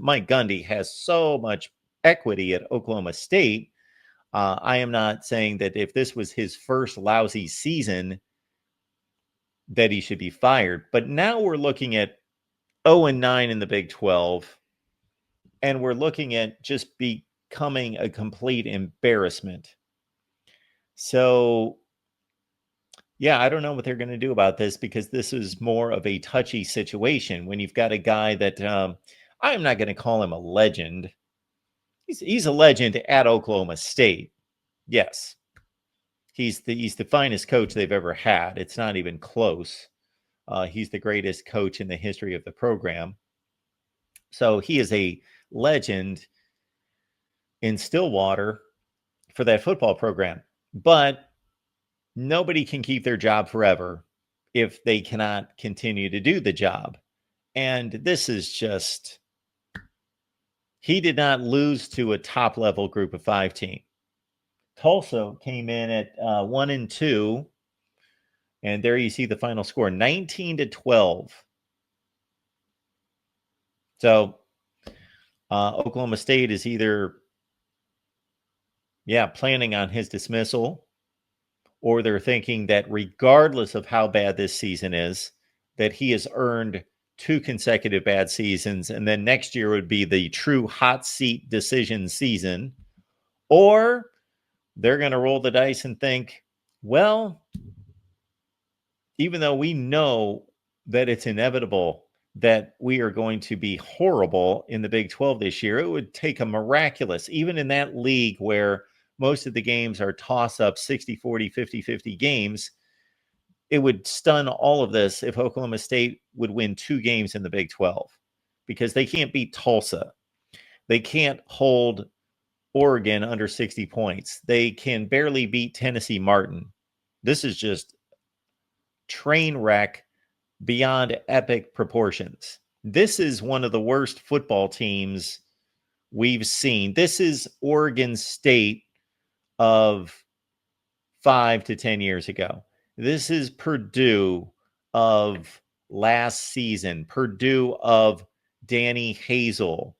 Mike Gundy has so much equity at Oklahoma State. I am not saying that if this was his first lousy season that he should be fired. But now we're looking at 0-9 in the Big 12, and we're looking at just becoming a complete embarrassment. So, yeah, I don't know what they're going to do about this, because this is more of a touchy situation when you've got a guy that I'm not going to call him a legend. He's a legend at Oklahoma State. Yes. He's the finest coach they've ever had. It's not even close. He's the greatest coach in the history of the program. So he is a legend in Stillwater for that football program. But nobody can keep their job forever if they cannot continue to do the job. And this is just, he did not lose to a top level group of 5 team. Tulsa came in at 1-2. And there you see the final score, 19-12. So Oklahoma State is either, planning on his dismissal, or they're thinking that regardless of how bad this season is, that he has earned 2 consecutive bad seasons, and then next year would be the true hot seat decision season. Or they're going to roll the dice and think, well, even though we know that it's inevitable that we are going to be horrible in the Big 12 this year, it would take a miraculous, even in that league where most of the games are toss-up 60-40, 50-50 games, it would stun all of this if Oklahoma State would win 2 games in the Big 12, because they can't beat Tulsa. They can't hold Oregon under 60 points. They can barely beat Tennessee Martin. This is just train wreck beyond epic proportions. This is one of the worst football teams we've seen. This is Oregon State of 5 to 10 years ago. This is Purdue of last season, Purdue of Danny Hazel.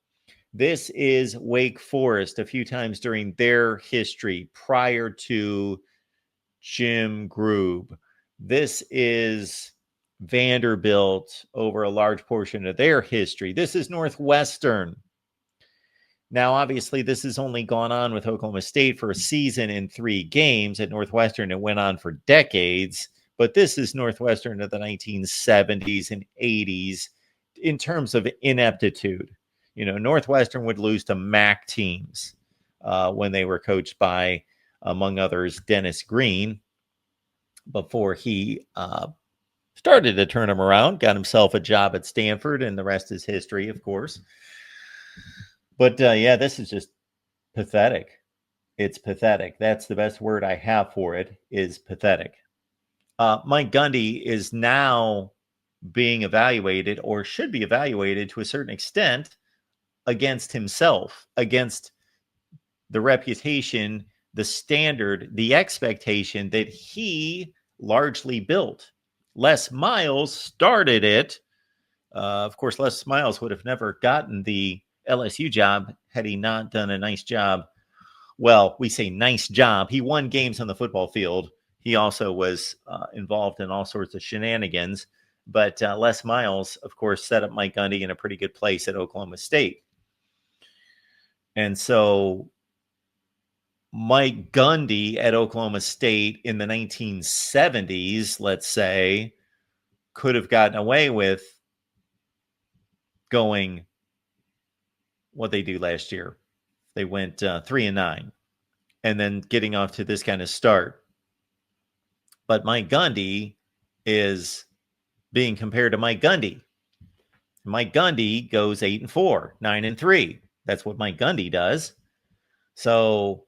This is Wake Forest a few times during their history prior to Jim Grube. This is Vanderbilt over a large portion of their history. This is Northwestern. Now, obviously, this has only gone on with Oklahoma State for a season and 3 games. At Northwestern, it went on for decades. But this is Northwestern of the 1970s and 80s in terms of ineptitude. You know, Northwestern would lose to MAC teams when they were coached by, among others, Dennis Green, before he started to turn him around, got himself a job at Stanford, and the rest is history, of course. But this is just pathetic. It's pathetic. That's the best word I have for it, is pathetic. Mike Gundy is now being evaluated, or should be evaluated to a certain extent, against himself, against the reputation, the standard, the expectation that he largely built. Les Miles started it. Of course, Les Miles would have never gotten the LSU job had he not done a nice job. Well, we say nice job. He won games on the football field. He also was involved in all sorts of shenanigans. But Les Miles, of course, set up Mike Gundy in a pretty good place at Oklahoma State. And so Mike Gundy at Oklahoma State in the 1970s, let's say, could have gotten away with going what they do last year. They went 3-9 and then getting off to this kind of start. But Mike Gundy is being compared to Mike Gundy. Mike Gundy goes 8-4, 9-3. That's what Mike Gundy does. So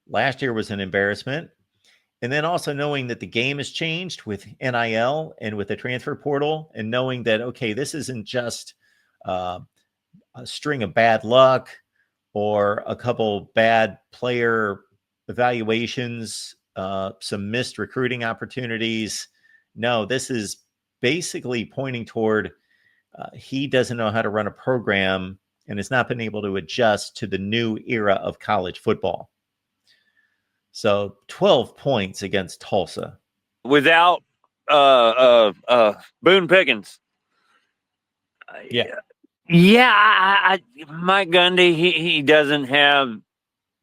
last year was an embarrassment. And then also knowing that the game has changed with NIL and with the transfer portal, and knowing that, okay, this isn't just a string of bad luck or a couple bad player evaluations, some missed recruiting opportunities. No, this is basically pointing toward he doesn't know how to run a program and has not been able to adjust to the new era of college football. So 12 points against Tulsa. Without Boone Pickens. Yeah. Yeah, Mike Gundy, he doesn't have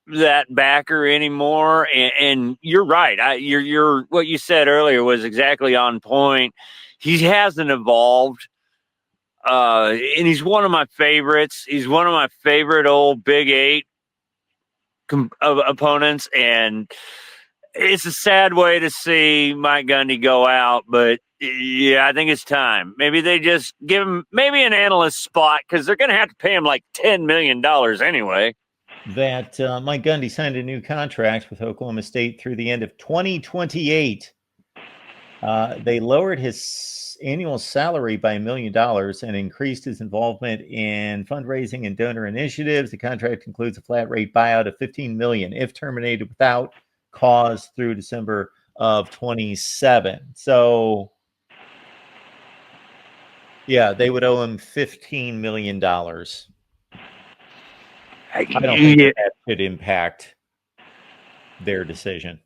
that backer anymore, and you're right. You're what you said earlier was exactly on point. He hasn't evolved, and he's one of my favorites. He's one of my favorite old Big Eight opponents, and it's a sad way to see Mike Gundy go out, but yeah, I think it's time. Maybe they just give him maybe an analyst spot because they're going to have to pay him like $10 million anyway. That Mike Gundy signed a new contract with Oklahoma State through the end of 2028. They lowered his annual salary by $1 million and increased his involvement in fundraising and donor initiatives. The contract includes a flat rate buyout of $15 million if terminated without cause through December of 27. So, yeah, they would owe him $15 million. I don't think that should impact their decision.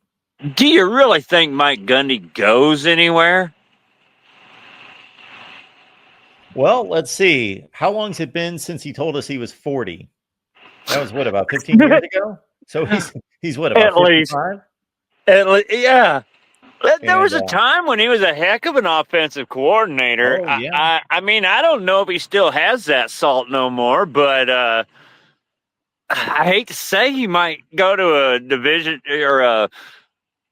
Do you really think Mike Gundy goes anywhere? Well, let's see. How long's it been since he told us he was 40? That was what, about 15 years ago? So he's what, about 55? At least, yeah. There was a time when he was a heck of an offensive coordinator. Oh, yeah. I mean, I don't know if he still has that salt no more, but I hate to say he might go to a division or a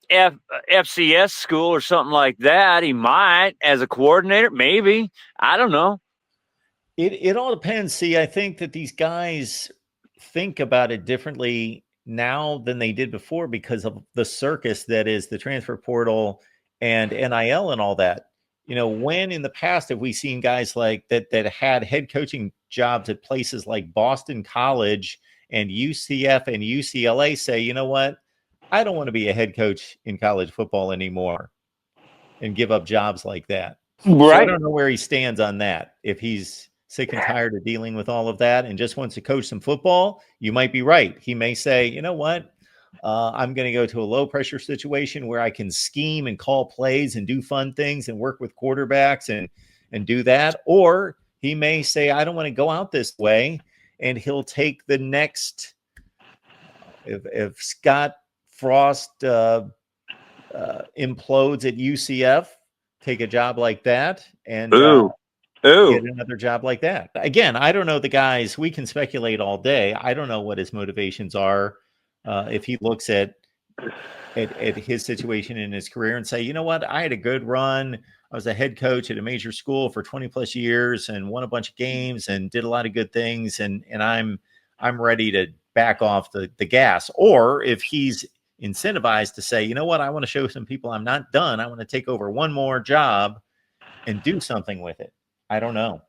FCS school or something like that. He might as a coordinator, maybe. I don't know. It all depends. See, I think that these guys think about it differently now than they did before because of the circus that is the transfer portal and NIL and all that. You know, when in the past have we seen guys like that had head coaching jobs at places like Boston College and UCF and UCLA say, you know what, I don't want to be a head coach in college football anymore and give up jobs like that. Right. So I don't know where he stands on that. If he's sick and tired of dealing with all of that and just wants to coach some football, you might be right. He may say, you know what, I'm going to go to a low pressure situation where I can scheme and call plays and do fun things and work with quarterbacks and do that. Or he may say, I don't want to go out this way. And he'll take the next, if Scott Frost implodes at UCF, take a job like that and get another job like that. Again, I don't know the guys. We can speculate all day. I don't know what his motivations are. If he looks at his situation in his career and say, you know what, I had a good run. I was a head coach at a major school for 20 plus years and won a bunch of games and did a lot of good things. And I'm ready to back off the gas. Or if he's incentivized to say, you know what, I want to show some people I'm not done. I want to take over one more job and do something with it. I don't know.